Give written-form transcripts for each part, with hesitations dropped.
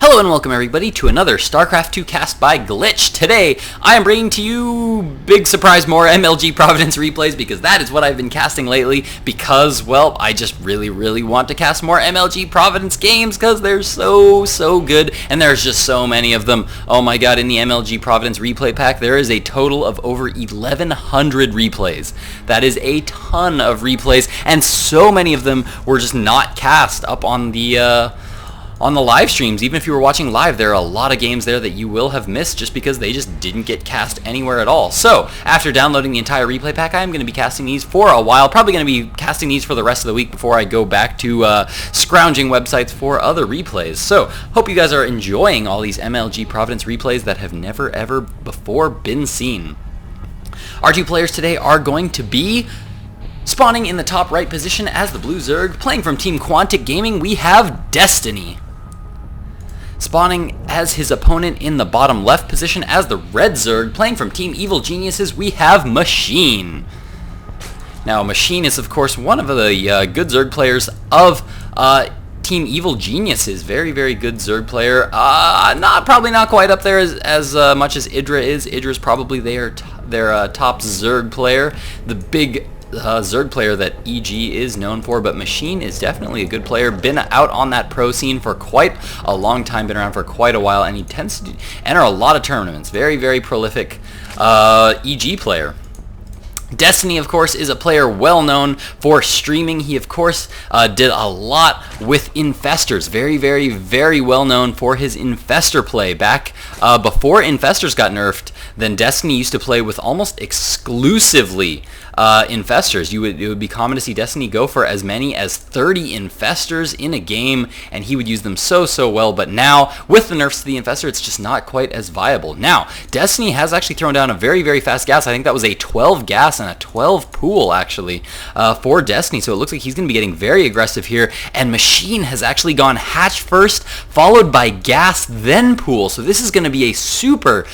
Hello and welcome everybody to another StarCraft 2 cast by Glitch. Today, I am bringing to you, big surprise, more MLG Providence replays because that is what I've been casting lately because, well, I just really want to cast more MLG Providence games because they're so good and there's just so many of them. Oh my god, in the MLG Providence replay pack, there is a total of over 1,100 replays. That is a ton of replays and so many of them were just not cast up on the live streams. Even if you were watching live, there are a lot of games there that you will have missed just because they just didn't get cast anywhere at all. So, after downloading the entire replay pack, I'm going to be casting these for a while. Probably going to be casting these for the rest of the week before I go back to scrounging websites for other replays. So, hope you guys are enjoying all these MLG Providence replays that have never ever before been seen. Our two players today are going to be spawning in the top right position as the Blue Zerg. Playing from Team Quantic Gaming, we have Destiny. Spawning as his opponent in the bottom left position as the Red Zerg. Playing from Team Evil Geniuses, we have Machine. Now, Machine is, of course, one of the good Zerg players of Team Evil Geniuses. Very good Zerg player. Probably not quite up there as much as Idra is. Idra's probably their top Zerg player. The big Zerg player that EG is known for, but Machine is definitely a good player. Been out on that pro scene for quite a long time, been around for quite a while, and he tends to enter a lot of tournaments. Very prolific EG player. Destiny, of course, is a player well known for streaming. He, of course, did a lot with Infestors. Very well known for his Infestor play. Back before Infestors got nerfed, then Destiny used to play with almost exclusively Infestors. It would be common to see Destiny go for as many as 30 Infestors in a game, and he would use them so well. But now, with the nerfs to the Infestor, it's just not quite as viable. Now, Destiny has actually thrown down a very fast gas. I think that was a 12 gas and a 12 pool, actually, for Destiny. So it looks like he's going to be getting very aggressive here. And Machine has actually gone hatch first, followed by gas, then pool. So this is going to be a super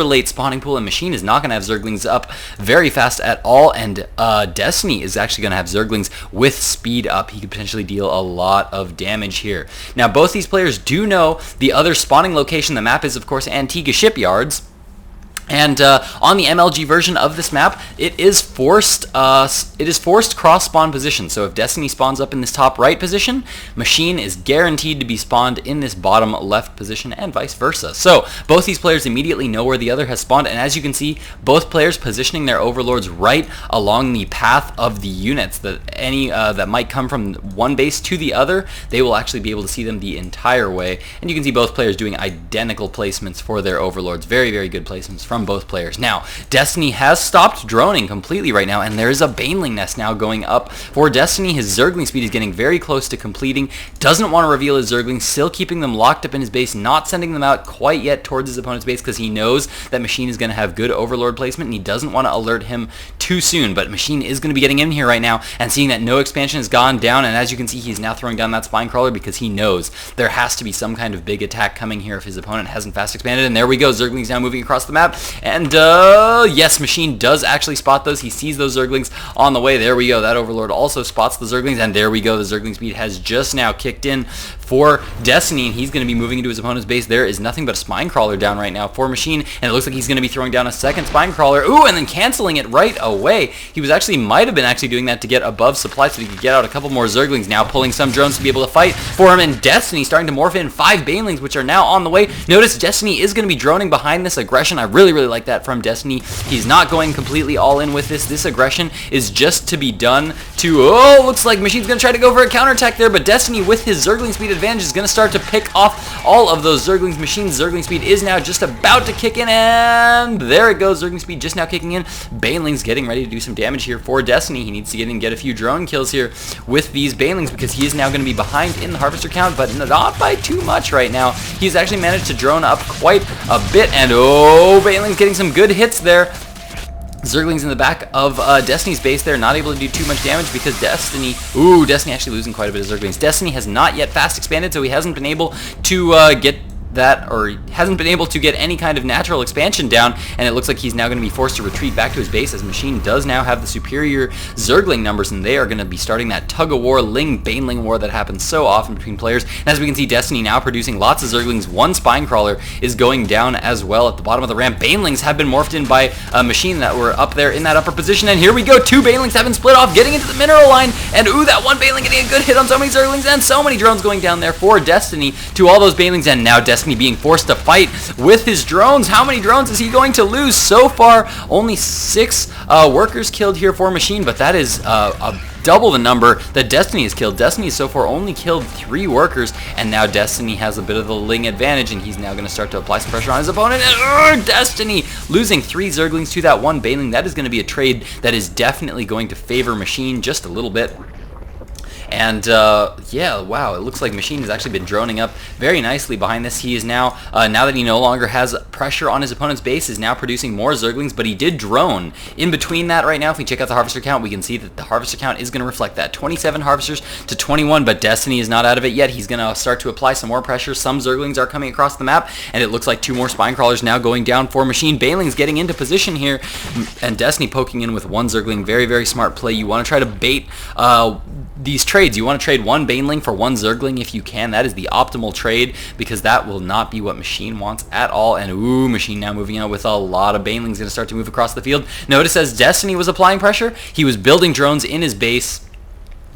late spawning pool, and Machine is not going to have Zerglings up very fast at all, and Destiny is actually going to have Zerglings with speed up. He could potentially deal a lot of damage here. Now, both these players do know the other spawning location. The map is, of course, Antiga Shipyards. And on the MLG version of this map, it is forced cross spawn position. So if Destiny spawns up in this top right position, Machine is guaranteed to be spawned in this bottom left position, and vice versa. So both these players immediately know where the other has spawned, and as you can see, both players positioning their overlords right along the path of the units. That might come from one base to the other, they will actually be able to see them the entire way. And you can see both players doing identical placements for their overlords. Very good placements from both players. Now, Destiny has stopped droning completely right now, and there is a Baneling nest now going up for Destiny. His Zergling speed is getting very close to completing. Doesn't want to reveal his Zerglings, still keeping them locked up in his base, not sending them out quite yet towards his opponent's base because he knows that Machine is going to have good overlord placement, and he doesn't want to alert him too soon. But Machine is going to be getting in here right now and seeing that no expansion has gone down, and as you can see, he's now throwing down that spine crawler because he knows there has to be some kind of big attack coming here if his opponent hasn't fast expanded. And there we go, Zerglings now moving across the map. And yes, Machine does actually spot those. He sees those Zerglings on the way. There we go. That Overlord also spots the Zerglings, and there we go. The Zergling speed has just now kicked in for Destiny, and he's going to be moving into his opponent's base. There is nothing but a spine crawler down right now for Machine, and it looks like he's going to be throwing down a second spine crawler. Ooh, and then canceling it right away. He might have been doing that to get above supply so he could get out a couple more Zerglings. Now pulling some drones to be able to fight for him, and Destiny starting to morph in 5 Banelings, which are now on the way. Notice Destiny is going to be droning behind this aggression. I really like that from Destiny. He's not going completely all in with this. This aggression is just to be done to, looks like Machine's going to try to go for a counterattack there, but Destiny with his Zergling speed advantage is going to start to pick off all of those Zerglings. Machine's Zergling speed is now just about to kick in, and there it goes. Zergling speed just now kicking in. Baneling's getting ready to do some damage here for Destiny. He needs to get a few drone kills here with these Banelings because he is now going to be behind in the Harvester count, but not by too much right now. He's actually managed to drone up quite a bit, and Baneling's getting some good hits there. Zerglings in the back of Destiny's base there, not able to do too much damage because Destiny actually losing quite a bit of Zerglings. Destiny has not yet fast expanded, so he hasn't been able to get that, or hasn't been able to get any kind of natural expansion down, and it looks like he's now going to be forced to retreat back to his base, as Machine does now have the superior Zergling numbers, and they are going to be starting that tug-of-war, Baneling war that happens so often between players. And as we can see, Destiny now producing lots of Zerglings. One Spinecrawler is going down as well at the bottom of the ramp. Banelings have been morphed in by a Machine that were up there in that upper position, and here we go. Two Banelings have been split off, getting into the mineral line, and ooh, that one Baneling getting a good hit on so many Zerglings, and so many drones going down there for Destiny to all those Banelings, and now Destiny being forced to fight with his drones. How many drones is he going to lose? So far, only 6 workers killed here for Machine, but that is double the number that Destiny has killed. Destiny has so far only killed 3 workers, and now Destiny has a bit of the Ling advantage, and he's now going to start to apply some pressure on his opponent. And Destiny losing 3 Zerglings to that 1 Baneling. That is going to be a trade that is definitely going to favor Machine just a little bit. And yeah, wow, it looks like Machine has actually been droning up very nicely behind this. He is now, now that he no longer has pressure on his opponent's base, is now producing more Zerglings, but he did drone. In between that right now, if we check out the Harvester count, we can see that the Harvester count is going to reflect that. 27 Harvesters to 21, but Destiny is not out of it yet. He's going to start to apply some more pressure. Some Zerglings are coming across the map, and it looks like 2 more Spinecrawlers now going down for Machine. Baneling's getting into position here, and Destiny poking in with 1 Zergling. Very, very smart play. You want to try to bait these trades. You want to trade 1 Baneling for 1 Zergling if you can. That is the optimal trade, because that will not be what Machine wants at all. And ooh, Machine now moving out with a lot of Banelings, going to start to move across the field. Notice as Destiny was applying pressure, he was building drones in his base.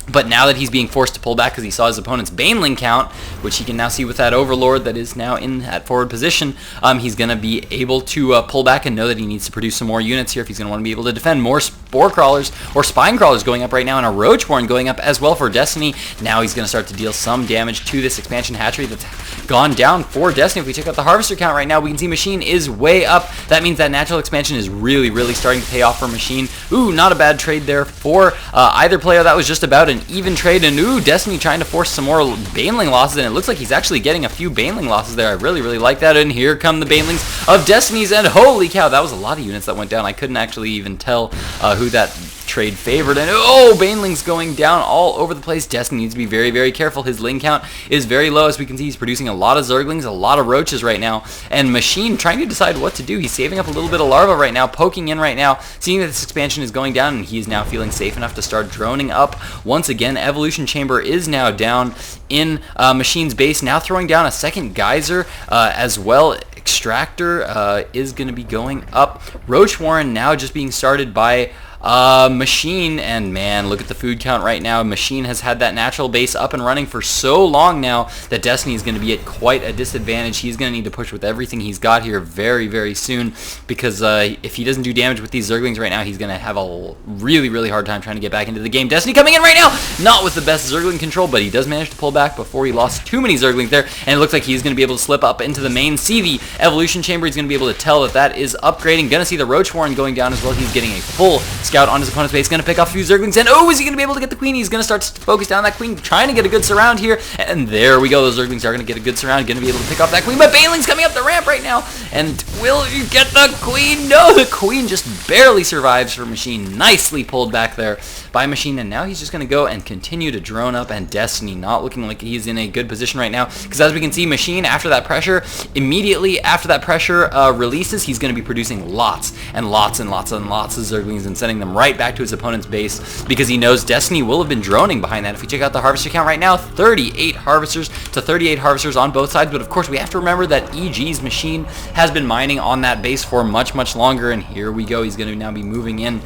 But now that he's being forced to pull back because he saw his opponent's Baneling count, which he can now see with that Overlord that is now in that forward position, he's going to be able to pull back and know that he needs to produce some more units here if he's going to want to be able to defend. More Spore Crawlers or Spine Crawlers going up right now, and a Roach Warren going up as well for Destiny. Now he's going to start to deal some damage to this expansion hatchery that's gone down for Destiny. If we check out the Harvester count right now, we can see Machine is way up. That means that natural expansion is really, really starting to pay off for Machine. Ooh, not a bad trade there for either player. That was just about an even trade, and ooh, Destiny trying to force some more Baneling losses, and it looks like he's actually getting a few Baneling losses there. I really, really like that, and here come the Banelings of Destiny's, and holy cow, that was a lot of units that went down. I couldn't actually even tell who that trade favored, and oh, Baneling's going down all over the place. Destiny needs to be very, very careful. His Ling count is very low. As we can see, he's producing a lot of Zerglings, a lot of Roaches right now, and Machine trying to decide what to do. He's saving up a little bit of Larva right now, poking in right now, seeing that this expansion is going down, and he's now feeling safe enough to start droning up once again. Evolution Chamber is now down in Machine's base, now throwing down a second Geyser as well. Extractor is going to be going up. Roach Warren now just being started by Machine, and man, look at the food count right now. Machine has had that natural base up and running for so long now that Destiny is going to be at quite a disadvantage. He's going to need to push with everything he's got here very, very soon, because if he doesn't do damage with these Zerglings right now, he's going to have a really, really hard time trying to get back into the game. Destiny coming in right now, not with the best Zergling control, but he does manage to pull back before he lost too many Zerglings there, and it looks like he's going to be able to slip up into the main CV Evolution Chamber. He's going to be able to tell that that is upgrading. Going to see the Roach Warren going down as well. He's getting a full scout on his opponent's base, going to pick off a few Zerglings, and oh, is he going to be able to get the Queen? He's going to start to focus down that Queen, trying to get a good surround here, and there we go. Those Zerglings are going to get a good surround, going to be able to pick off that Queen, but Baneling's coming up the ramp right now, and will you get the Queen? No, the Queen just barely survives for Machine. Nicely pulled back there by Machine, and now he's just going to go and continue to drone up, and Destiny not looking like he's in a good position right now, because as we can see, Machine, after that pressure, immediately after that pressure releases, he's going to be producing lots and lots and lots and lots of Zerglings and sending them right back to his opponent's base, because he knows Destiny will have been droning behind that. If we check out the Harvester count right now, 38 Harvesters to 38 Harvesters on both sides, but of course we have to remember that EG's Machine has been mining on that base for much, much longer, and here we go. He's going to now be moving in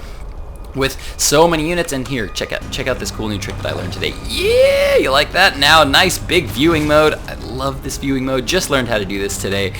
with so many units, and here, check out this cool new trick that I learned today. Yeah, you like that? Now, nice big viewing mode. I love this viewing mode. Just learned how to do this today,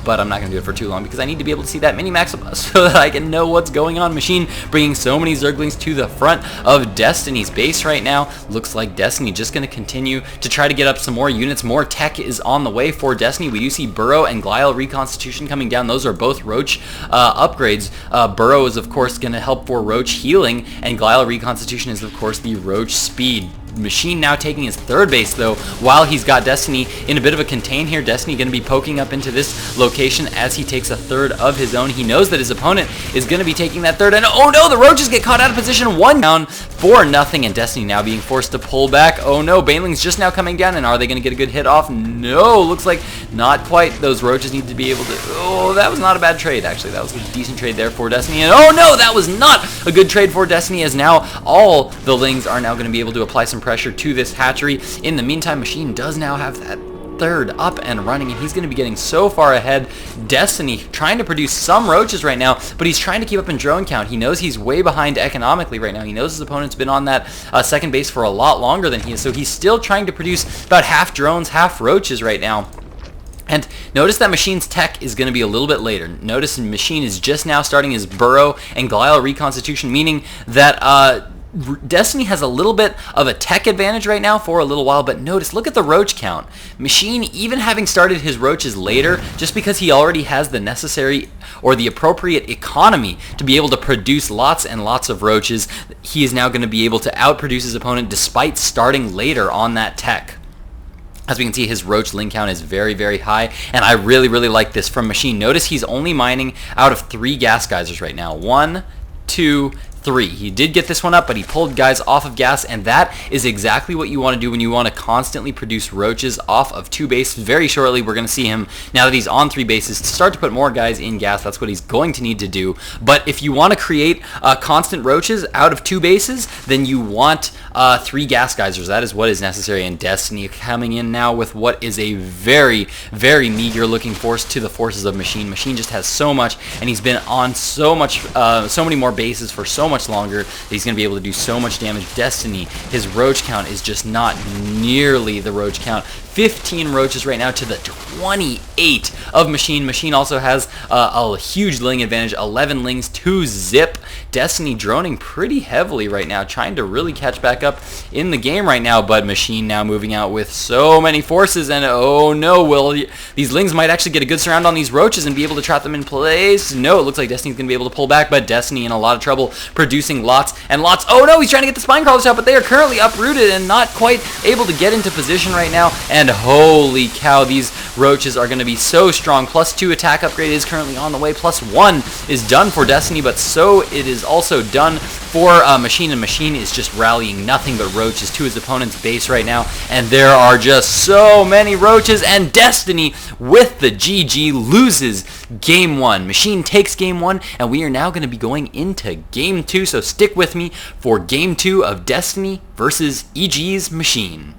but I'm not going to do it for too long because I need to be able to see that mini-max so that I can know what's going on. Machine bringing so many Zerglings to the front of Destiny's base right now. Looks like Destiny just going to continue to try to get up some more units. More tech is on the way for Destiny. We do see Burrow and Glial Reconstitution coming down. Those are both Roach upgrades. Burrow is, of course, going to help for Roach healing, and Glial Reconstitution is, of course, the Roach speed. Machine now taking his third base, though, while he's got Destiny in a bit of a contain here. Destiny going to be poking up into this location as he takes a third of his own. He knows that his opponent is going to be taking that third, and oh no, the Roaches get caught out of position. 1 down, 4-0, and Destiny now being forced to pull back. Oh no, Baneling's just now coming down, and are they going to get a good hit off? No, looks like not quite. Those Roaches need to be able to... Oh, that was not a bad trade, actually. That was a decent trade there for Destiny, and oh no, that was not a good trade for Destiny, as now all the Lings are now going to be able to apply some pressure to this hatchery. In the meantime, Machine does now have that third up and running, and he's going to be getting so far ahead. Destiny trying to produce some Roaches right now, but he's trying to keep up in drone count. He knows he's way behind economically right now. He knows his opponent's been on that second base for a lot longer than he is, so he's still trying to produce about half drones, half Roaches right now. And notice that Machine's tech is going to be a little bit later. Notice Machine is just now starting his burrow and glial reconstitution, meaning that Destiny has a little bit of a tech advantage right now for a little while, but notice, look at the Roach count. Machine, even having started his Roaches later, just because he already has the necessary or the appropriate economy to be able to produce lots and lots of Roaches, he is now going to be able to outproduce his opponent despite starting later on that tech. As we can see, his Roach Ling count is very, very high, and I really, really like this from Machine. Notice he's only mining out of 3 gas geysers right now. 1, 2, 3. He did get this one up, but he pulled guys off of gas, and that is exactly what you want to do when you want to constantly produce Roaches off of 2 bases. Very shortly, we're going to see him, now that he's on 3 bases, to start to put more guys in gas. That's what he's going to need to do. But if you want to create constant Roaches out of 2 bases, then you want 3 gas geysers. That is what is necessary, and Destiny coming in now with what is a very, very meager looking force to the forces of Machine. Machine just has so much, and he's been on so many more bases for so much longer that he's going to be able to do so much damage. Destiny, his Roach count is just not nearly the Roach count. 15 Roaches right now to the 28 of Machine. Machine also has a huge Ling advantage, 11 Lings, 2 zip. Destiny droning pretty heavily right now, trying to really catch back up in the game right now, but Machine now moving out with so many forces, and oh no, will these Lings might actually get a good surround on these Roaches and be able to trap them in place? No, it looks like Destiny's going to be able to pull back, but Destiny in a lot of trouble, producing lots and lots. Oh no, he's trying to get the Spine Crawlers out, but they are currently uprooted and not quite able to get into position right now, and holy cow, these Roaches are going to be so strong. +2 attack upgrade is currently on the way. +1 is done for Destiny, but so it is also done for Machine, and Machine is just rallying nothing but Roaches to his opponent's base right now, and there are just so many Roaches, and Destiny with the GG loses Game 1. Machine takes Game 1, and we are now going to be going into Game 2, so stick with me for Game 2 of Destiny versus EG's Machine.